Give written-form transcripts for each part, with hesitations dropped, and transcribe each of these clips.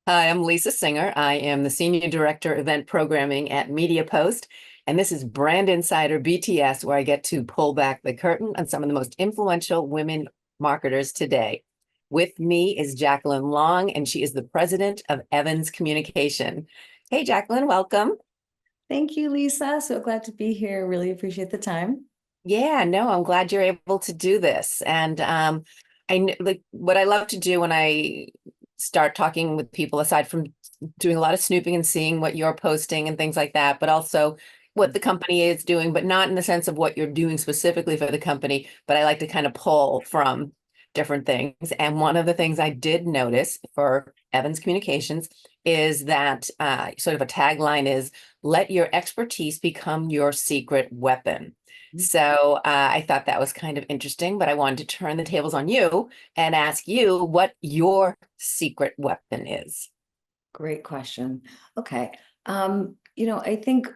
Hi, I'm Lisa Singer. I am the Senior Director Event Programming at Media Post, and this is Brand Insider BTS, where I get to pull back the curtain on some of the most influential women marketers today. With me is Jacqueline Long, and she is the president of Evins Communication. Hey, Jacqueline, welcome. Thank you, Lisa. So glad to be here. Really appreciate the time. Yeah, no, I'm glad you're able to do this. And like what I love to do when I start talking with people, aside from doing a lot of snooping and seeing what you're posting and things like that, but also what the company is doing, but not in the sense of what you're doing specifically for the company, but I like to kind of pull from different things. And one of the things I did notice for Evans Communications is that sort of a tagline is let your expertise become your secret weapon. So I thought that was kind of interesting, but I wanted to turn the tables on you and ask you what your secret weapon is. Great question. Okay. I think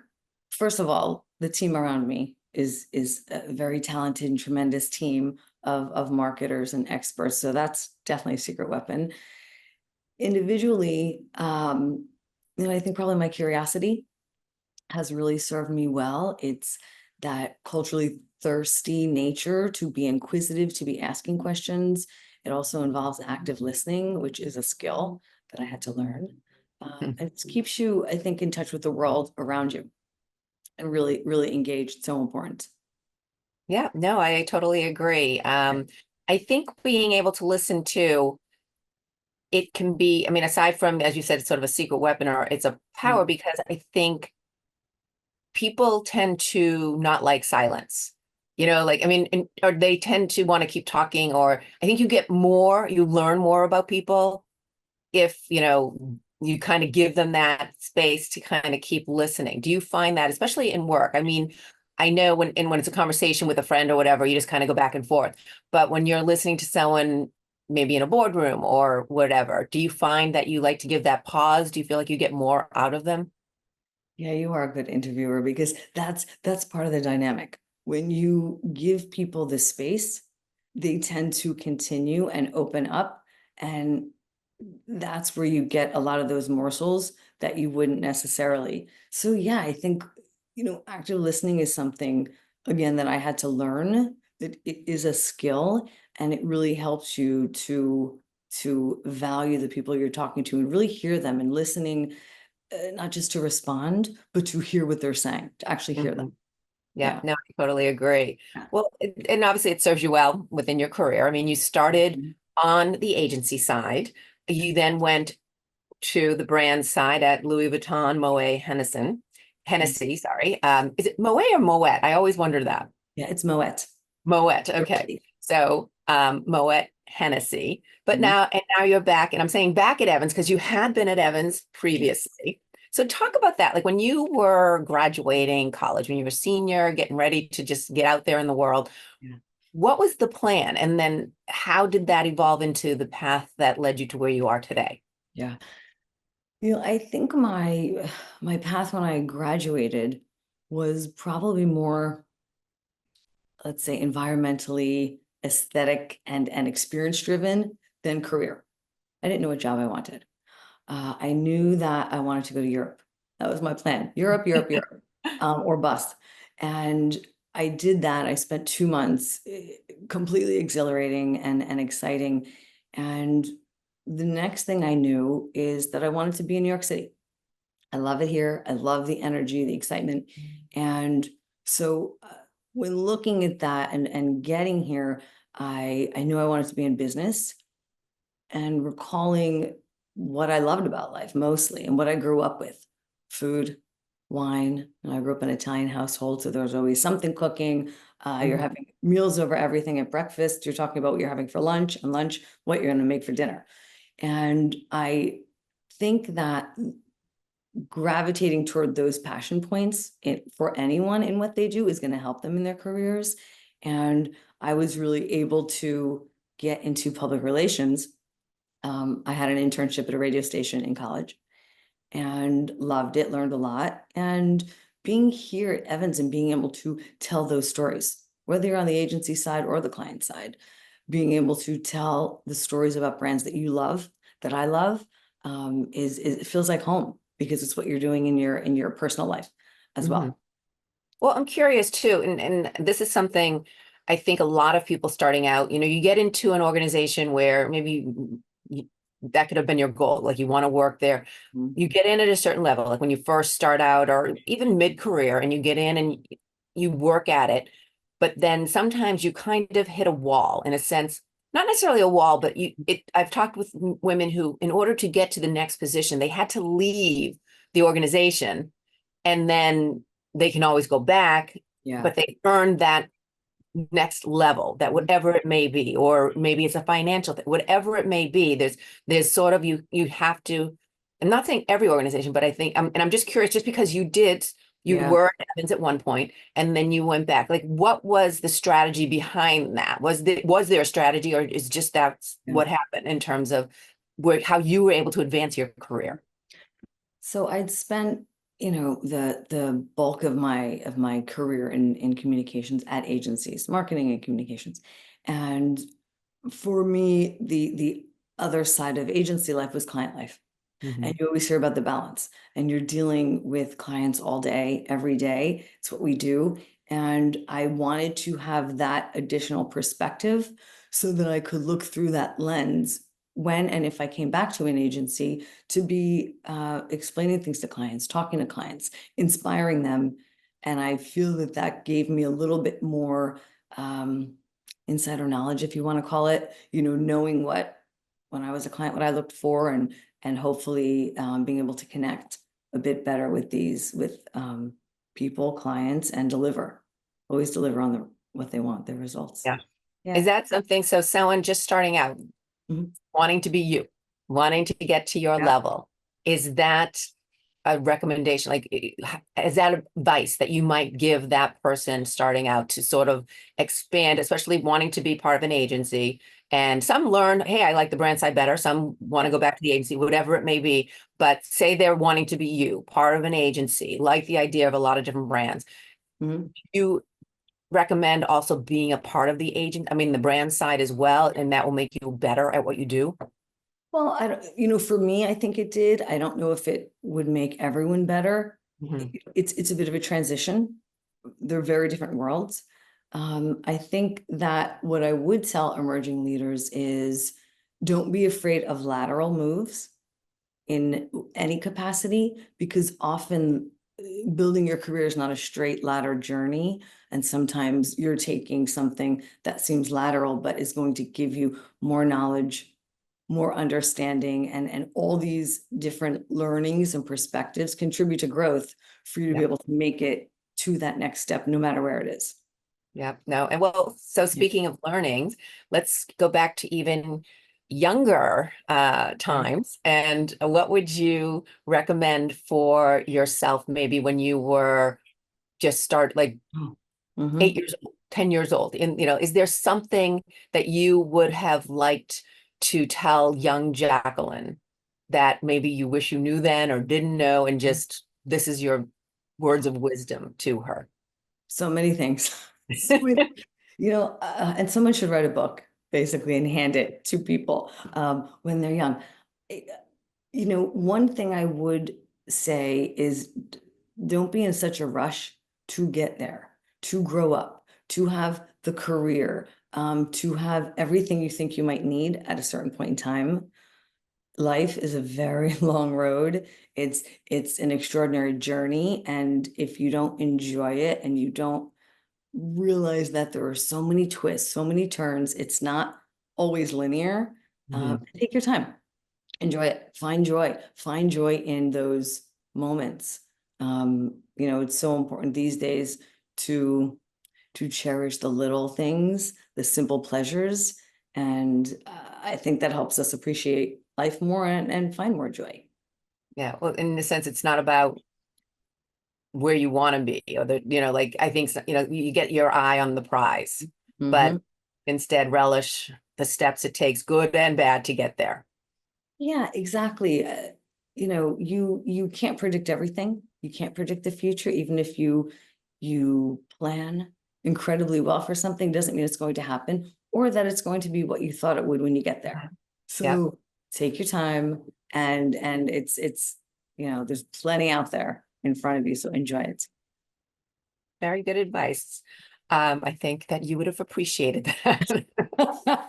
first of all, the team around me is a very talented and tremendous team of marketers and experts. So that's definitely a secret weapon. Individually, I think probably my curiosity has really served me well. It's that culturally thirsty nature to be inquisitive, to be asking questions. It also involves active listening, which is a skill that I had to learn. Hmm. And it keeps you, I think, in touch with the world around you and really, really engaged. So important. Yeah, no, I totally agree. I think being able to listen to it can be, I mean, aside from, as you said, it's sort of a secret weapon or it's a power Mm. because I think people tend to not like silence. Like, I mean, or they tend to want to keep talking, or I think you learn more about people if, you kind of give them that space to kind of keep listening. Do you find that, especially in work? I mean, I know when it's a conversation with a friend or whatever, you just kind of go back and forth. But when you're listening to someone, maybe in a boardroom or whatever, do you find that you like to give that pause? Do you feel like you get more out of them? Yeah, you are a good interviewer because that's part of the dynamic. When you give people the space, they tend to continue and open up, and that's where you get a lot of those morsels that you wouldn't necessarily. So yeah, I think active listening is something again that I had to learn. That it is a skill, and it really helps you to value the people you're talking to and really hear them and listening, not just to respond, but to hear what they're saying, to actually hear them. Mhm. Yeah, Yeah. no, I totally agree. Yeah. Well, and obviously it serves you well within your career. I mean, you started Mhm. on the agency side. You then went to the brand side at Louis Vuitton, Hennessy, sorry. Is it Moet or Moet? I always wonder that. Yeah, it's Moet. Moet, okay. Really. So Moet Hennessy. But Mhm. now you're back, and I'm saying back at Evans because you had been at Evans Yes. previously. So talk about that. Like when you were graduating college, when you were a senior, getting ready to just get out there in the world, Yeah. what was the plan? And then how did that evolve into the path that led you to where you are today? Yeah. I think my path when I graduated was probably more, let's say, environmentally aesthetic and experience driven than career. I didn't know what job I wanted. I knew that I wanted to go to Europe. That was my plan. Europe, Europe, Europe, or bust. And I did that. I spent 2 months, completely exhilarating and exciting. And the next thing I knew is that I wanted to be in New York City. I love it here. I love the energy, the excitement. And so when looking at that and getting here, I knew I wanted to be in business and recalling what I loved about life mostly and what I grew up with: food, wine. And I grew up in an Italian household, so there was always something cooking. You're Mhm. having meals over everything at breakfast. You're talking about what you're having for lunch, and lunch, what you're going to make for dinner. And I think that gravitating toward those passion points for anyone in what they do is going to help them in their careers. And I was really able to get into public relations. I had an internship at a radio station in college and loved it, learned a lot. And being here at Evans and being able to tell those stories, whether you're on the agency side or the client side, being able to tell the stories about brands that you love, that I love, is it feels like home because it's what you're doing in your personal life as Mhm. well. Well, I'm curious too, and this is something I think a lot of people starting out, you get into an organization where maybe you, that could have been your goal, like you want to work there. Mhm. You get in at a certain level, like when you first start out or even mid-career, and you get in and you work at it, but then sometimes you kind of hit a wall in a sense, not necessarily a wall, but I've talked with women who, in order to get to the next position, they had to leave the organization and then they can always go back, Yeah. but they earned that next level, that whatever it may be, or maybe it's a financial thing, whatever it may be, there's sort of you have to, I'm not saying every organization, but I think and I'm just curious, just because you Yeah. were at Evans at one point and then you went back, like what was the strategy behind that? Was there a strategy, or is just that's Yeah. what happened in terms of how you were able to advance your career? So I'd spent, the bulk of my career in communications at agencies, marketing and communications. And for me, the other side of agency life was client life. And Mhm. you always hear about the balance, and you're dealing with clients all day, every day. It's what we do. And I wanted to have that additional perspective so that I could look through that lens when and if I came back to an agency to be explaining things to clients, talking to clients, inspiring them. And I feel that that gave me a little bit more um, insider knowledge, if you want to call it, knowing what, when I was a client, what I looked for, and hopefully being able to connect a bit better with people, clients, and always deliver on what they want, their results. Yeah. Yeah. Is that something, so someone just starting out, Mhm. wanting to be you, wanting to get to your Yeah. level, is that a recommendation? Like, is that advice that you might give that person starting out to sort of expand, especially wanting to be part of an agency? And some learn, hey, I like the brand side better. Some want to Yeah. go back to the agency, whatever it may be. But say they're wanting to be you, part of an agency, like the idea of a lot of different brands. Mhm. You recommend also being a part of the agent, I mean, the brand side as well, and that will make you better at what you do? Well, I don't, for me, I think it did. I don't know if it would make everyone better. Mhm. It's a bit of a transition. They're very different worlds. I think that what I would tell emerging leaders is don't be afraid of lateral moves in any capacity, because often building your career is not a straight ladder journey. And sometimes you're taking something that seems lateral, but is going to give you more knowledge, more understanding, and all these different learnings and perspectives contribute to growth for you to be Yeah. able to make it to that next step, no matter where it is. Yeah, no, and well, so Yeah. speaking of learnings, let's go back to even younger times. And what would you recommend for yourself, maybe when you were just like Mm-hmm. 8 years old, 10 years old? And is there something that you would have liked to tell young Jacqueline that maybe you wish you knew then or didn't know, and just this is your words of wisdom to her? So many things. So many, and someone should write a book basically and hand it to people when they're young. Eh, one thing I would say is don't be in such a rush to get there, to grow up, to have the career, to have everything you think you might need at a certain point in time. Life is a very long road. It's an extraordinary journey, and if you don't enjoy it and you don't realize that there are so many twists, so many turns, it's not always linear. Mhm. Take your time, enjoy it, find joy in those moments. It's so important these days to cherish the little things, the simple pleasures. And I think that helps us appreciate life more and find more joy. Yeah, well, in the sense, it's not about where you want to be, or like I think you get your eye on the prize, but Hmm. instead relish the steps it takes, good and bad, to get there. Yeah, exactly. You can't predict everything. You can't predict the future, even if you plan incredibly well for something, doesn't mean it's going to happen or that it's going to be what you thought it would when you get there. Yeah. So take your time, and it's there's plenty out there in front of you, so enjoy it. Very good advice. I think that you would have appreciated that.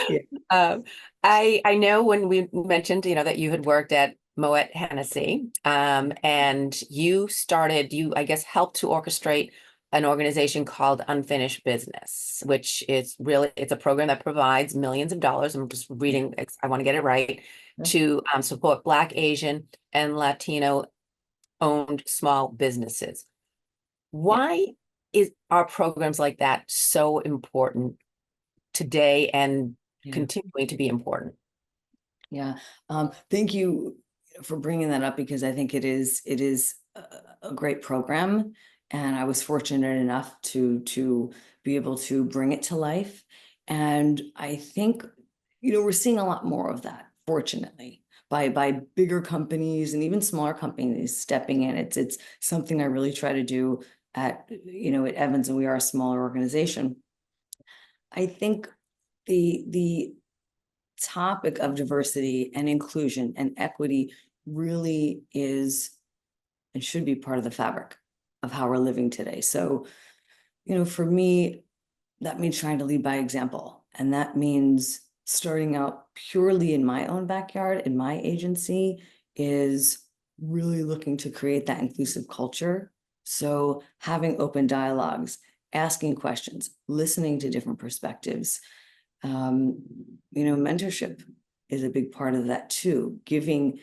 Yeah. Um, I know when we mentioned, that you had worked at Moet Hennessy, and you I guess helped to orchestrate an organization called Unfinished Business, which is really it's a program that provides millions of dollars. I'm just reading, I want to get it right, to support Black, Asian, and Latino owned small businesses. Yeah. Why are programs like that so important today and Yeah. continuing to be important? Yeah. Thank you for bringing that up, because I think it is a great program, and I was fortunate enough to be able to bring it to life. And I think we're seeing a lot more of that, fortunately, by bigger companies and even smaller companies stepping in. It's something I really try to do at Evans, and we are a smaller organization. I think the topic of diversity and inclusion and equity really is and should be part of the fabric of how we're living today. So, for me, that means trying to lead by example. And that means starting out purely in my own backyard, in my agency, is really looking to create that inclusive culture. So having open dialogues, asking questions, listening to different perspectives, um, mentorship is a big part of that too. Giving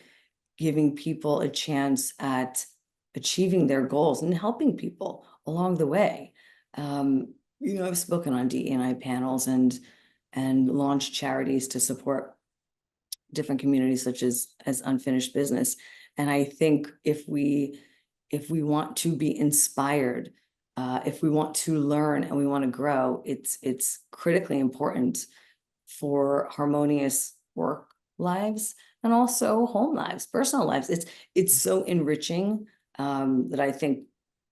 people a chance at achieving their goals and helping people along the way. I've spoken on DEI panels and launched charities to support different communities, such as Unfinished Business. And I think if we want to be inspired, if we want to learn and we want to grow, it's critically important for harmonious work lives and also home lives, personal lives. It's so enriching, that I think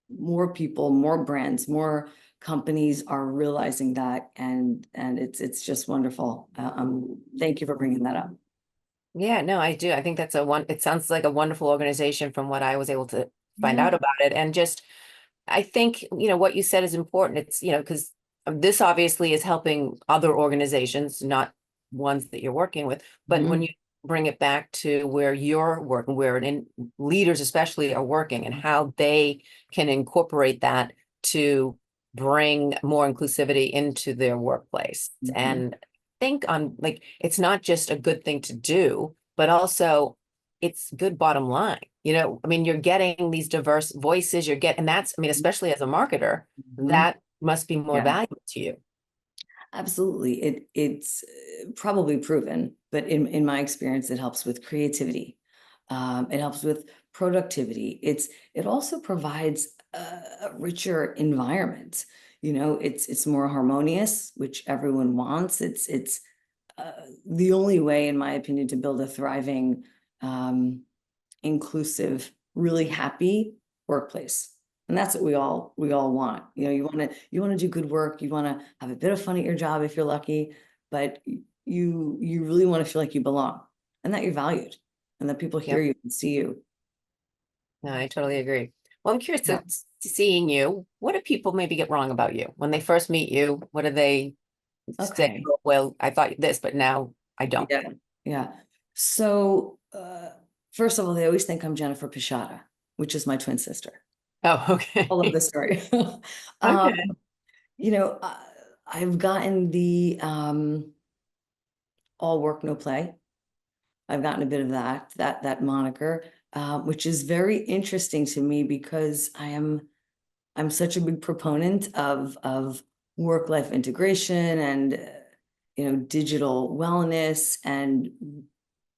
more people, more brands, more companies are realizing that, and it's just wonderful. Thank you for bringing that up. Yeah, no, I do. I think it sounds like a wonderful organization from what I was able to find Yeah. out about it. And just, I think, what you said is important. It's, because this obviously is helping other organizations, not ones that you're working with, but when Mhm. you bring it back to where you're working, leaders especially are working and how they can incorporate that to bring more inclusivity into their workplace. Mhm. And think on like it's not just a good thing to do, but also it's good bottom line. I mean, you're getting these diverse voices, and that's, I mean, especially as a marketer, Mhm. that must be more Yeah. valuable to you. Absolutely. It's probably proven, but in my experience, it helps with creativity. It helps with productivity. It also provides a richer environment. It's more harmonious, which everyone wants. It's the only way, in my opinion, to build a thriving, um, inclusive, really happy workplace. And that's what we all want. You want to do good work, you want to have a bit of fun at your job if you're lucky, but you really want to feel like you belong and that you're valued and that people hear Yep. you and see you. No, I totally agree. Well, I'm curious Yeah. seeing you, what do people maybe get wrong about you when they first meet you? What do they say? Okay. "Oh, well, I thought this, but now I don't." Yeah. Yeah. So first of all, they always think I'm Jennifer Pichata, which is my twin sister. Oh, All of okay. the story. um, Okay. you know, uh, I've gotten the all work, no play. I've gotten a bit of that moniker, which is very interesting to me because I'm such a big proponent of work-life integration and digital wellness. And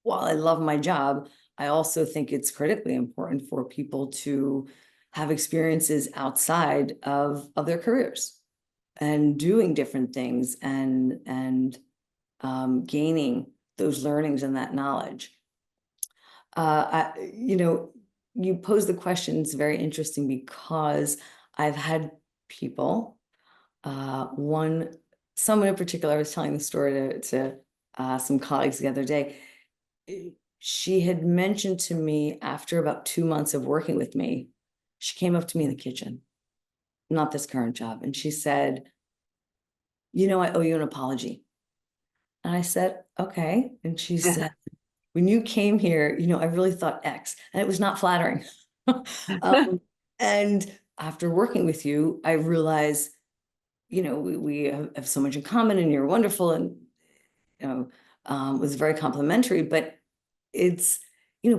while I love my job, I also think it's critically important for people to have experiences outside of their careers and doing different things and gaining those learnings and that knowledge. You pose the questions very interesting because I've had people, someone in particular, I was telling the story to some colleagues the other day. she had mentioned to me after about 2 months of working with me, she came up to me in the kitchen, not this current job, and she said, I owe you an apology. And I said, okay. And she said, when you came here, I really thought X, and it was not flattering. um, and after working with you, I realized, we have so much in common, and you're wonderful, and was very complimentary. But it's,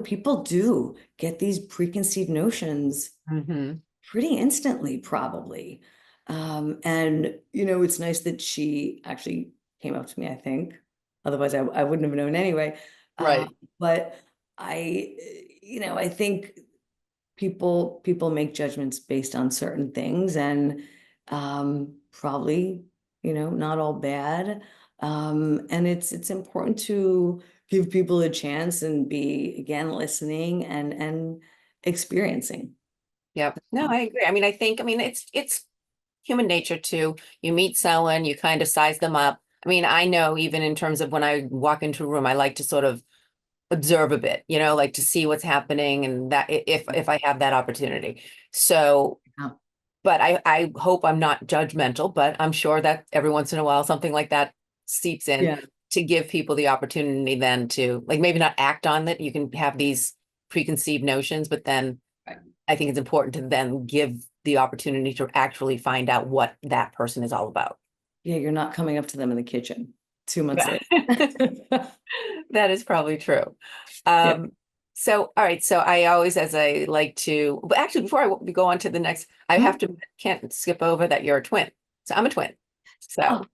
people do get these preconceived notions Mhm. pretty instantly, probably. And it's nice that she actually came up to me, I think. Otherwise, I wouldn't have known anyway. Uh, Right. but I think people make judgments based on certain things, and probably, not all bad. And it's important to give people a chance and be, again, listening and experiencing. Yep. No, I agree. I mean, it's human nature too. You meet someone, you kind of size them up. I mean, I know even in terms of when I walk into a room, I like to sort of observe a bit, like to see what's happening and that if I have that opportunity. So, Yeah. but I hope I'm not judgmental, but I'm sure that every once in a while something like that seeps in Yeah. to give people the opportunity then to like maybe not act on that. You can have these preconceived notions, but then Right. I think it's important to then give the opportunity to actually find out what that person is all about. Yeah, you're not coming up to them in the kitchen 2 months Yeah. later. That is probably true. Yeah. So, all right. So I always, as I like to, but actually before we go on to the next, I have Mhm. to, can't skip over that you're a twin. So I'm a twin. Oh, So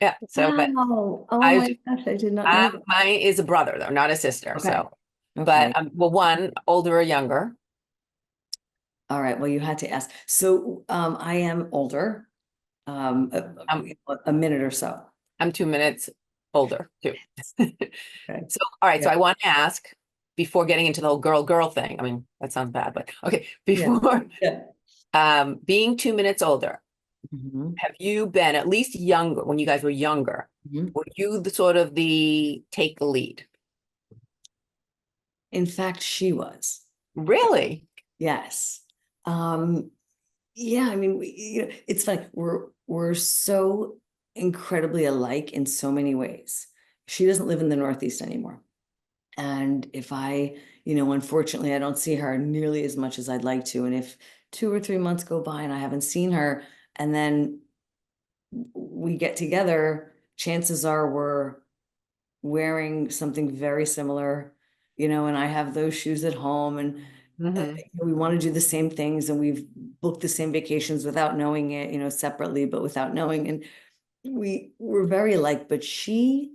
yeah. So, but wow. Oh I, my gosh, I did not know that. mine is a brother though, not a sister. Okay. So, but Okay. well, one older or younger. All right. Well, you had to ask. So I am older, I'm, a minute or so. I'm 2 minutes older too. Okay. So, all right. Yeah. So I want to ask before getting into the whole girl thing. I mean, that sounds bad, but okay. Yeah. Before Yeah. being 2 minutes older, Mhm. have you been at least younger when you guys were younger? Mhm. Were you the sort of the take the lead? In fact, she was. Really? Yes. Um, yeah, I mean, it's funny. We're so incredibly alike in so many ways. She doesn't live in the Northeast anymore. And if unfortunately, I don't see her nearly as much as I'd like to. And if 2 or 3 months go by and I haven't seen her, and then we get together, chances are we're wearing something very similar, and I have those shoes at home, and Hmm. we want to do the same things, and we've booked the same vacations without knowing it, separately, but without knowing. And we're very alike, but she,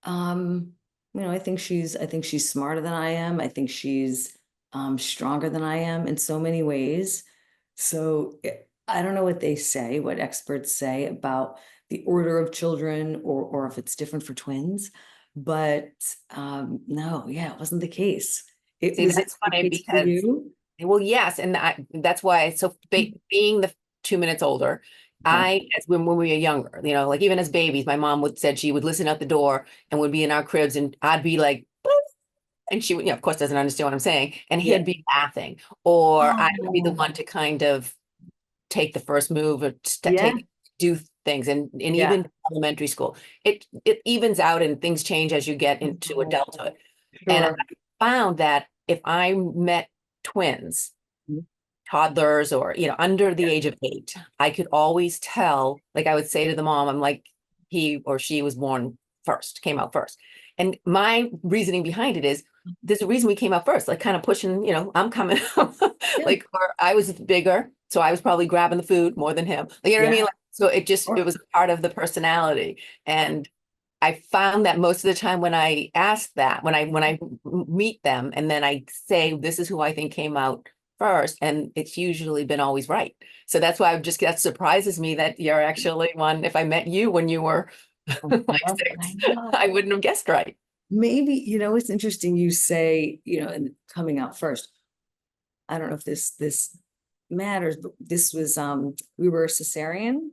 um, I think she's smarter than I am. I think she's stronger than I am in so many ways. So I don't know what experts say about the order of children, or if it's different for twins, but no, yeah, it wasn't the case. It See, was it that's the funny case for because, you? well, yes, and that's why. So being the 2 minutes older, Okay. as when we were younger, like even as babies, my mom would said she would listen out the door and would be in our cribs, and I'd be like, and she would, of course, doesn't understand what I'm saying, and Yeah. he'd be laughing, or I would be the Oh, one to kind of take the first move or yeah, do things, and yeah. even elementary school, it evens out and things change as you get into Oh, adulthood. And sure. I found that if I met twins, Mhm. toddlers, or under the age of 8, I could always tell, like I would say to the mom, I'm like, he or she was born first, came out first. And my reasoning behind it is there's a reason we came out first, like kind of pushing, I'm coming out. Yeah. Like, or I was bigger, so I was probably grabbing the food more than him. Like, you know what I Yeah. mean? Like, so it Sure. was part of the personality. And I found that most of the time when I ask that, when I meet them and then I say, this is who I think came out first, and it's usually been always right. So that's why that surprises me that you're actually one. If I met you when you were like Uh-huh. I 6, know. I wouldn't have guessed right. Maybe, it's interesting you say, and coming out first. I don't know if this matters, but this was we were cesarean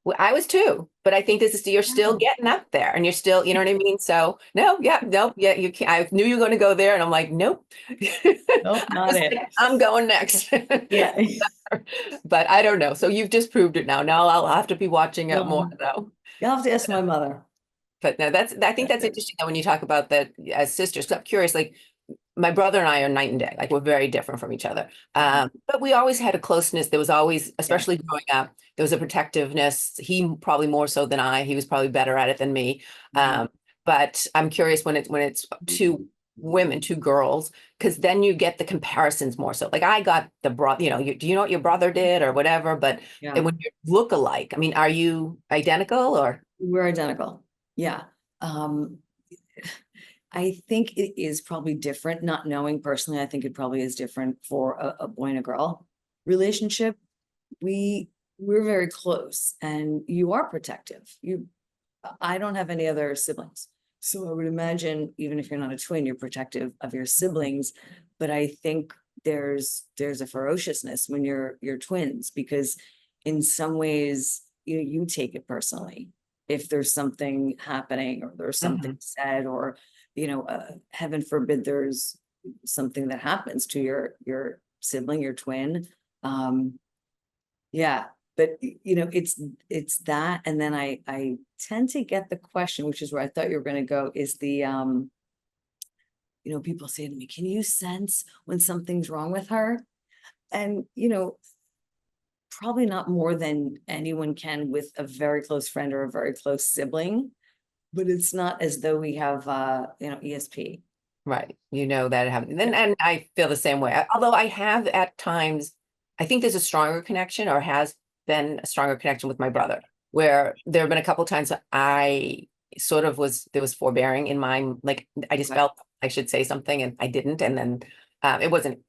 Well, I was too, but I think this is, you're still Wow. getting up there and you're still, you know what I mean? So no, yeah, nope, yeah, you can't. I knew you were going to go there and I'm like, nope. Nope, I not was it. like, I'm going next. Yeah. But I don't know. So you've disproved it now. Now I'll have to be watching it more Well, though. you'll have to ask my mother. But no, I think that's interesting though, when you talk about that as sisters. 'Cause I'm curious, like my brother and I are night and day. Like we're very different from each other. But we always had a closeness. There was always, Yeah. especially growing up, there was a protectiveness. He probably more so than I. He was probably better at it than me. Mhm. But I'm curious when it's two women, two girls, because then you get the comparisons more so. Like I got the brother, do you know what your brother did or whatever? But Yeah. and when you look alike, I mean, are you identical or? We're identical. Yeah. Um, I think it is probably different, not knowing personally, I think it probably is different for a boy and a girl relationship. We we're very close and you are protective. I don't have any other siblings. So I would imagine even if you're not a twin, you're protective of your siblings. But I think there's a ferociousness when you're twins because in some ways you take it personally. If there's something happening or there's something Mhm. said or heaven forbid there's something that happens to your sibling, your twin. Um, yeah, but it's that, and then I tend to get the question, which is where I thought you were gonna go, is people say to me, can you sense when something's wrong with her? And probably not more than anyone can with a very close friend or a very close sibling, but it's not as though we have ESP. Right. You know that happened. Yeah, And I feel the same way. Although I have at times, I think there's a stronger connection or has been a stronger connection with my brother, where there have been a couple times I sort of there was forbearing in my, like, I just right. felt I should say something and I didn't. And then it wasn't,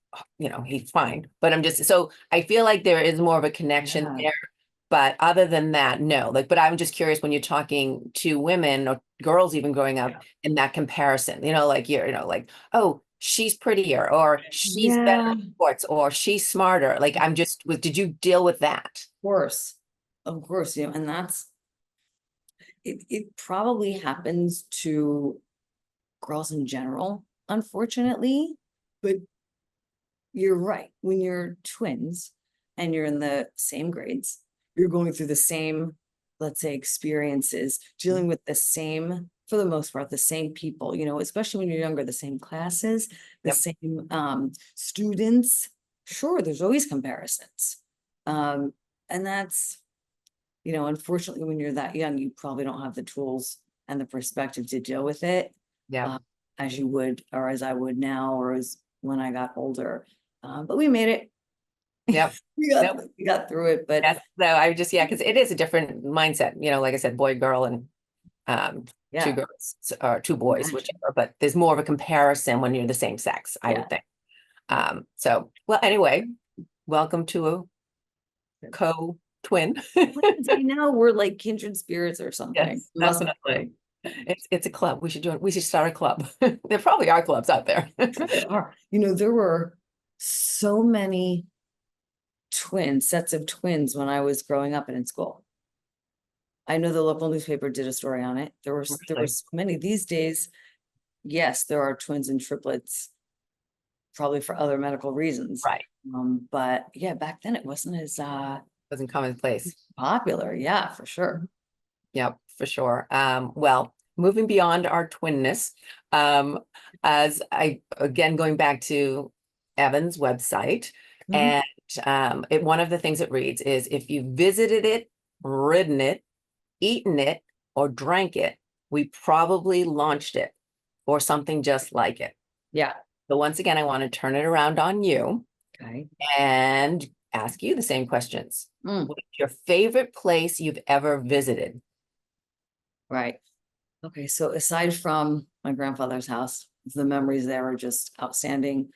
he's fine. But so I feel like there is more of a connection Yeah, there. But other than that, no. Like, but I'm just curious when you're talking to women or girls even growing up yeah. in that comparison, like like, oh, she's prettier or she's better Yeah, at sports or she's smarter. Like, did you deal with that? course. Of course, and it probably happens to girls in general, unfortunately. But you're right. When you're twins and you're in the same grades, you're going through the same, let's say, experiences, dealing with the same, for the most part, the same people, especially when you're younger, the same classes, the Yep. same students. Sure, there's always comparisons. Um, and that's, unfortunately, when you're that young, you probably don't have the tools and the perspective to deal with it Yep. uh, as you would, or as I would now, or as when I got older. But we made it. Yep. We got Nope. we got through it. But Yes. So I just, yeah, because it is a different mindset, like I said, boy, girl, and um, two yeah, girls or two boys, imagine. whichever, but there's more of a comparison when you're the same sex, I Yeah, would think. yeah. So, well, anyway, welcome to a co-twin. Twins, I know we're like kindred spirits or something. Yes, We must be. definitely. It's a club. We should start a club. There probably are clubs out there. Sure they are. There were so many sets of twins when I was growing up and in school. I know the local newspaper did a story on it. There were Really. so many these days. Yes, there are twins and triplets, probably for other medical reasons. Right. But yeah, back then it wasn't as Doesn't commonplace. popular. Yeah, for sure. Yep, for sure. Well, moving beyond our twinness, um, as again, going back to Evan's website, Mhm. and one of the things it reads is if you visited it, ridden it, eaten it, or drank it, we probably launched it or something just like it. Yeah. So once again, I want to turn it around on you Okay. and ask you the same questions. Mm, What's your favorite place you've ever visited? right. Okay. So aside from my grandfather's house, the memories there are just outstanding.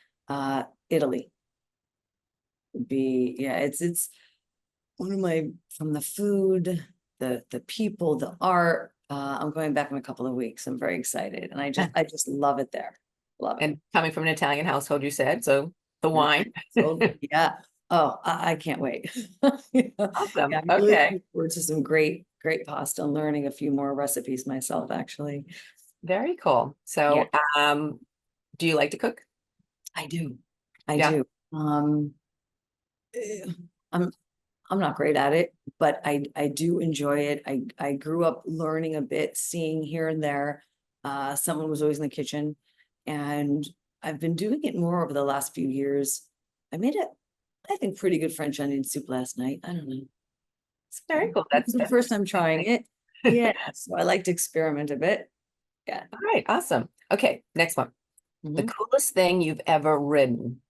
Italy would be, yeah, it's one of my, from the food, the people, the art. I'm going back in a couple of weeks. I'm very excited. And I just love it there. Love it. And coming from an Italian household, you said, so the Yeah. wine. So yeah. Oh, I can't wait. Awesome. Yeah, I'm really Okay. looking forward to some great pasta and learning a few more recipes myself, actually. Very cool. Yeah, So, do you like to cook? I do. I Yeah. do. Eh, I'm I'm not great at it, but I do enjoy it. I grew up learning a bit, seeing here and there. Someone was always in the kitchen, and I've been doing it more over the last few years. I made it, I think, pretty good French onion soup last night. I don't know. Very So cool. this is the That's first time trying it. Yeah, exciting. so I like to experiment a bit. Yeah. All right. Awesome. Okay. Next one. The Mhm. coolest thing you've ever ridden.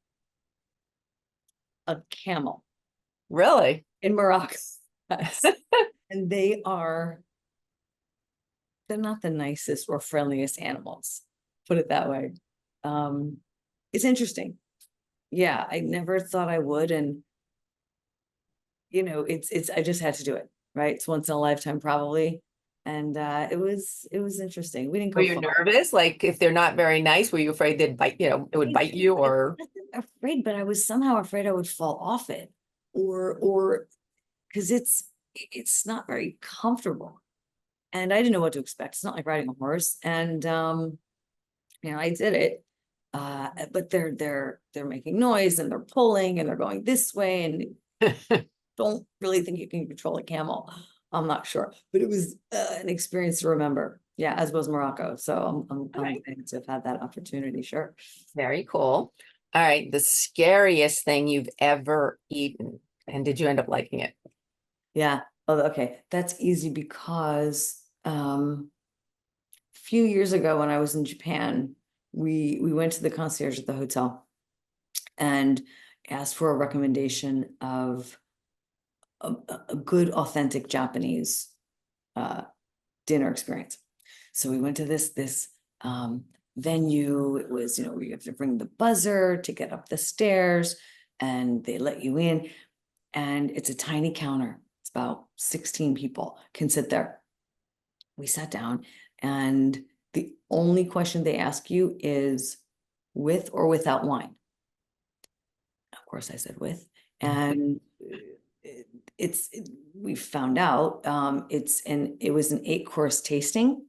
A camel Really? in Morocco. Yes. And they're not the nicest or friendliest animals, put it that way. Um, it's interesting. Yeah, I never thought I would, and it's I just had to do it, right? It's once in a lifetime probably. And it was interesting. We didn't Were go you far. nervous? Like if they're not very nice, were you afraid they'd bite, it would bite you I or? wasn't afraid, but I was somehow afraid I would fall off it, or because it's not very comfortable. And I didn't know what to expect. It's not like riding a horse. And I did it. But they're making noise and they're pulling and they're going this way and don't really think you can control a camel. I'm not sure, but it was an experience to remember. Yeah, as was Morocco. So All I'm right. glad to have had that opportunity. Sure. Very cool. All right. The scariest thing you've ever eaten. And did you end up liking it? Yeah. Oh, okay. That's easy because a few years ago when I was in Japan, we went to the concierge at the hotel and asked for a recommendation of a good authentic Japanese uh, dinner experience. So we went to this venue. It was, where you have to ring the buzzer to get up the stairs, and they let you in. And it's a tiny counter. It's about 16 people can sit there. We sat down, and the only question they ask you is with or without wine. Of course, I said with, and we found out it was an 8-course tasting,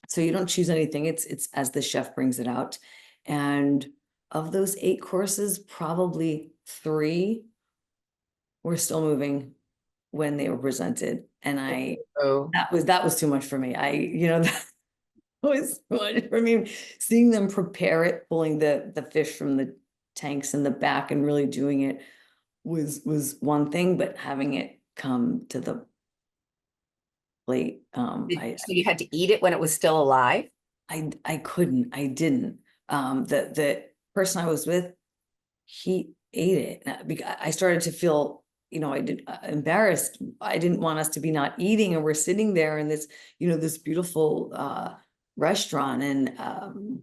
so you don't choose anything. It's as the chef brings it out, and of those 8 courses, probably 3 were still moving when they were presented, and I Oh, that was too much for me. That was too much for me. Seeing them prepare it, pulling the fish from the tanks in the back and really doing it was one thing, but having it come to the plate, so you had to eat it when it was still alive? I couldn't, I didn't. The person I was with, he ate it. Because I started to feel, embarrassed. I didn't want us to be not eating, and we're sitting there in this beautiful restaurant, and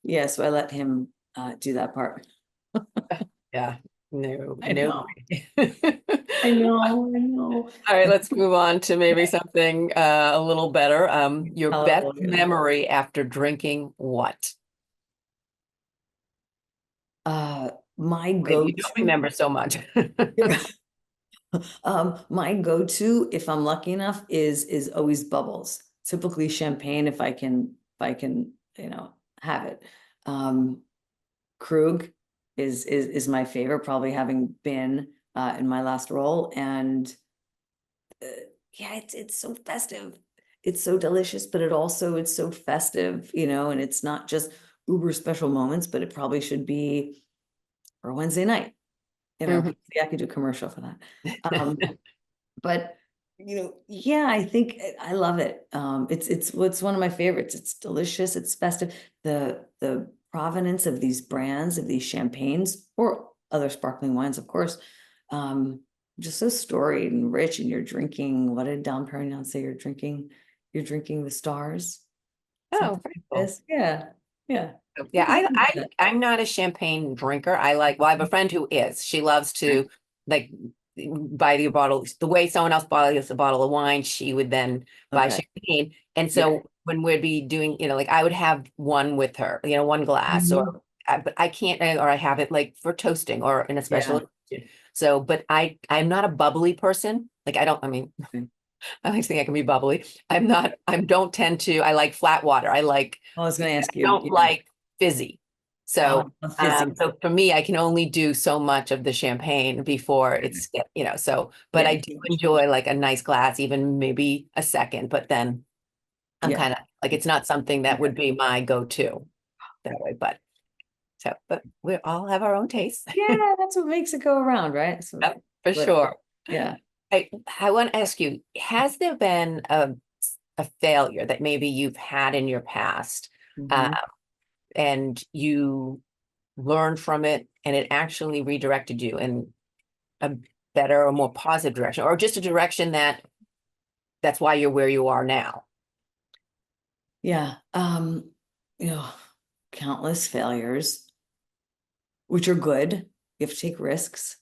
yeah, so I let him do that part. Yeah. No, I no. know, way. I know, I know. All right, let's move on to maybe something a little better. Your best Hallelujah. memory after drinking what? My Maybe you don't go-to, remember so much. my go-to, if I'm lucky enough, is always bubbles. Typically champagne if I can, have it. Um, Krug is my favorite, probably having been in my last role. And uh, yeah, it's so festive. It's so delicious, but it's so festive, and it's not just uber special moments, but it probably should be for Wednesday night. Mhm. Yeah, I could do a commercial for that. But yeah, I think I love it. It's one of my favorites. It's delicious, it's festive. The provenance of these brands, of these champagnes or other sparkling wines, of course, um, just so storied and rich. And you're drinking, what did Dom Perignon say? You're drinking the stars, Oh, something very like cool. this. Yeah, yeah. Yeah, I'm not a champagne drinker. I have a friend who is. She loves to like buy the bottle, the way someone else buys a bottle of wine, she would then buy Okay. champagne. And Yeah. so when we'd be doing, like I would have one with her, one glass, or Mhm. but I can't, or I have it like for toasting or in a special Yeah. occasion. So, but I'm not a bubbly person. Like I don't, I mean, I like to think I can be bubbly. I don't tend to, I like flat water. I was going to ask I you. don't Yeah. like fizzy. Oh, So, fizzy. so for me, I can only do so much of the champagne before it's, so, but Yeah. I do Too much. enjoy like a nice glass, even maybe a second, but then I'm Yeah. kind of like, it's not something that would be my go-to that way, but so, but we all have our own tastes. Yeah, that's what makes it go around, right? So, Yep, for but sure. yeah. I want to ask you, has there been a failure that maybe you've had in your past, uh, Mhm. and you learned from it and it actually redirected you in a better or more positive direction, or just a direction that's why you're where you are now? Yeah. You know, countless failures, which are good. You have to take risks.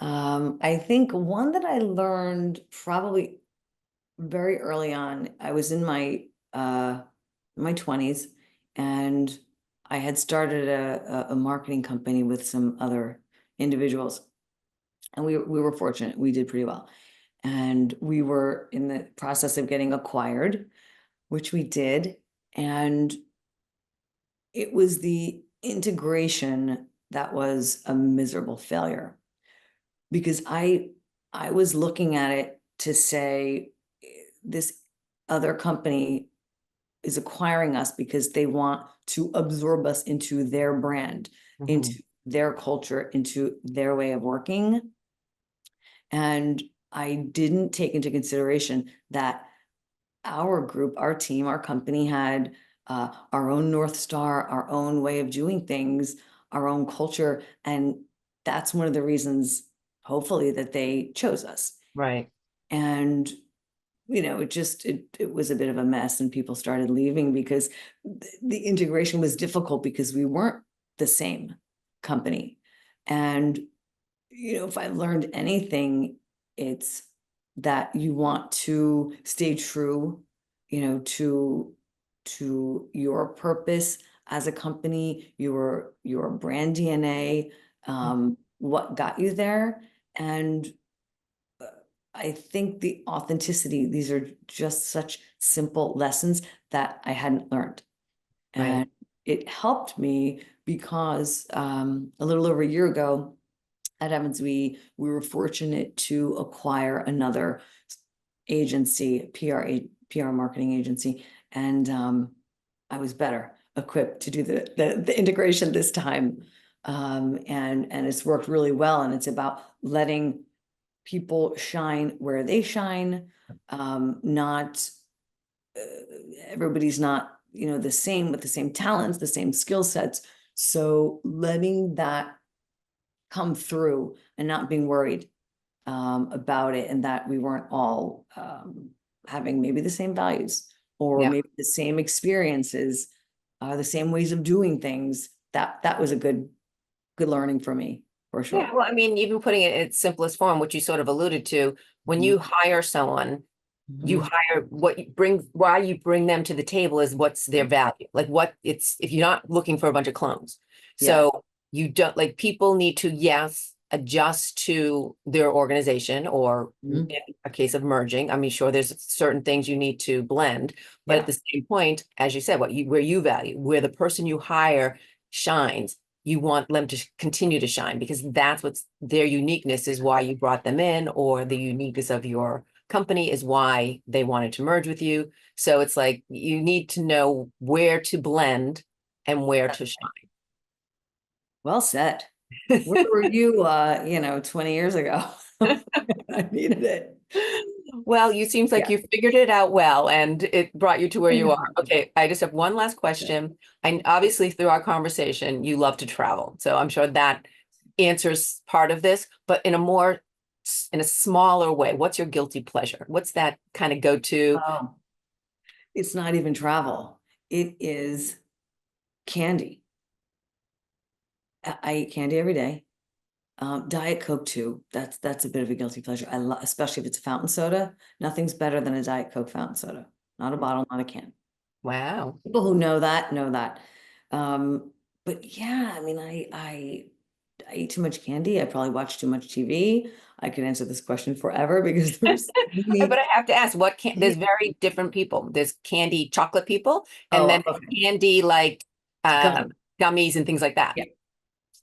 I think one that I learned probably very early on, I was in my 20s, and I had started a marketing company with some other individuals, and we were fortunate. We did pretty well. And we were in the process of getting acquired, which we did. And it was the integration that was a miserable failure, because I was looking at it to say, this other company is acquiring us because they want to absorb us into their brand, into Mhm. their culture, into their way of working. And I didn't take into consideration that our group, our team, our company had our own North Star, our own way of doing things, our own culture. And that's one of the reasons, hopefully, that they chose us. Right. And it was a bit of a mess, and people started leaving because the integration was difficult because we weren't the same company. And if I learned anything, it's that you want to stay true, to your purpose as a company, your brand DNA, what got you there. And I think the authenticity, these are just such simple lessons that I hadn't learned. Right. And it helped me because a little over a year ago at Evins, we were fortunate to acquire another agency, PR marketing agency, and I was better equipped to do the integration this time. And it's worked really well. And it's about letting people shine where they shine. Not everybody's not, the same, with the same talents, the same skill sets. So letting that come through and not being worried about it, and that we weren't all having maybe the same values, or Yeah. maybe the same experiences, the same ways of doing things. That was a good learning for me, for Yeah. sure. Well, I mean, even putting it in its simplest form, which you sort of alluded to, when Mhm. you hire someone, you Mhm. hire what you bring, why you bring them to the table is what's their value. Like what it's, if you're not looking for a bunch of clones. Yeah. So you don't, like, people need to, yes, adjust to their organization, or in Mhm. a case of merging. I mean, sure, there's certain things you need to blend, but at Yeah. the same point, as you said, where you value, where the person you hire shines, you want them to continue to shine, because that's what's their uniqueness, is why you brought them in, or the uniqueness of your company is why they wanted to merge with you. So it's like you need to know where to blend and where to Well said. Where shine. were you, 20 years ago? I needed it. Well, you seems like Yeah. you figured it out well, and it brought you to where I you are. know. Okay, I just have one last Yeah. question. And obviously through our conversation, you love to travel. So I'm sure that answers part of this, but in a smaller way, what's your guilty pleasure? What's that kind of go-to? Oh, it's not even travel. It is candy. I eat candy every day. Diet Coke too. That's a bit of a guilty pleasure. I love, especially if it's a fountain soda. Nothing's better than a Diet Coke fountain soda. Not a bottle, not a can. Wow. People who know that know that. Um, but yeah, I mean, I eat too much candy. I probably watch too much TV. I could answer this question forever because there's so But many. I have to ask, what can there's very different people. There's candy chocolate people, and Oh, then okay. candy like Gummy. gummies and things like that. Yeah.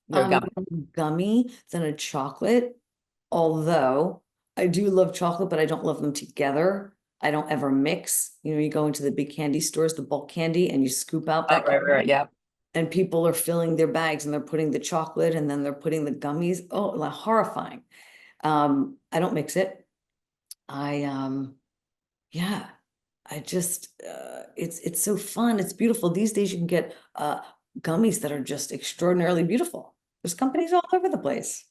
They're gummy. Gummy than a chocolate. Although I do love chocolate, but I don't love them together. I don't ever mix. You know, you go into the big candy stores, the bulk candy, and you scoop out Oh, that right, right, candy, yeah. and people are filling their bags and they're putting the chocolate and then they're putting the gummies. Oh, like horrifying. I don't mix it. I yeah, I just it's so fun. It's beautiful. These days you can get gummies that are just extraordinarily beautiful. There's companies all over the place.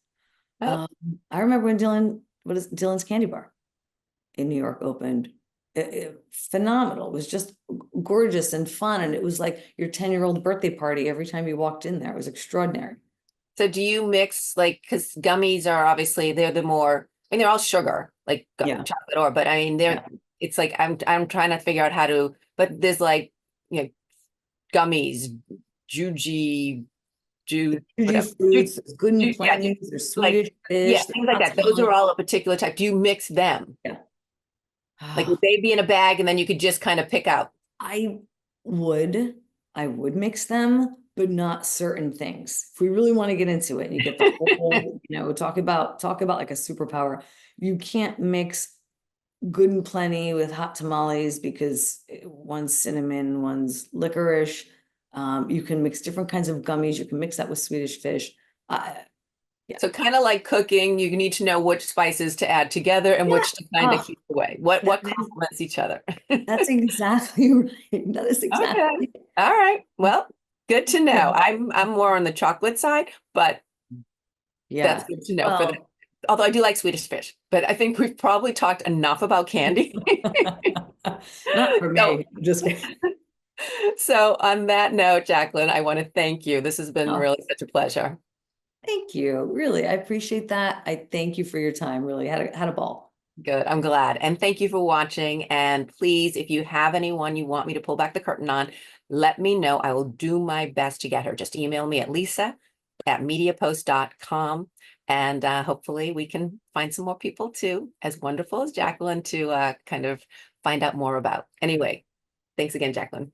Oh, Um, I remember when Dylan's Candy Bar in New York opened. Phenomenal. It was just gorgeous and fun. And it was like your 10-year-old birthday party every time you walked in there. It was extraordinary. so do you mix like because gummies are obviously they're the more I mean they're all sugar like Yeah. chocolate or but I mean they're Yeah. it's like I'm trying to figure out how to but there's like you know gummies, juji, ju Fuji whatever. Ju, fruits, there's good and yeah, plenty, there's like Swedish yeah, fish, there's things like hot that. Those are tamales. all a particular type. Do you mix them? Yeah. Like would they be in a bag and then you could just kind of pick out? I would, I would mix them, but not certain things. If we really want to get into it and you get the whole, talk about like a superpower, you can't mix good and plenty with hot tamales because one's cinnamon, one's licorice. You can mix different kinds of gummies. You can mix that with Swedish fish. Uh, yeah. So kind of like cooking, you need to know which spices to add together and Yeah. which to kind of Oh, keep away. What that what is, complements each other. that's exactly right. That is Okay. exactly. All right. Well, good to know. Yeah. I'm more on the chocolate side, but that's Yeah. good to know for that. Well, Although I do like Swedish fish, but I think we've probably talked enough about candy. not for So, me. Just kidding. so on that note, Jacqueline, I want to thank you. This has been Oh, really such a pleasure. thank you. Really, I appreciate that. I thank you for your time. Really, had a ball. Good. I'm glad. And thank you for watching. And please, if you have anyone you want me to pull back the curtain on, let me know. I will do my best to get her. Just email me at lisa@mediapost.com. And hopefully we can find some more people too, as wonderful as Jacqueline, to kind of find out more about. Anyway, thanks again, Jacqueline.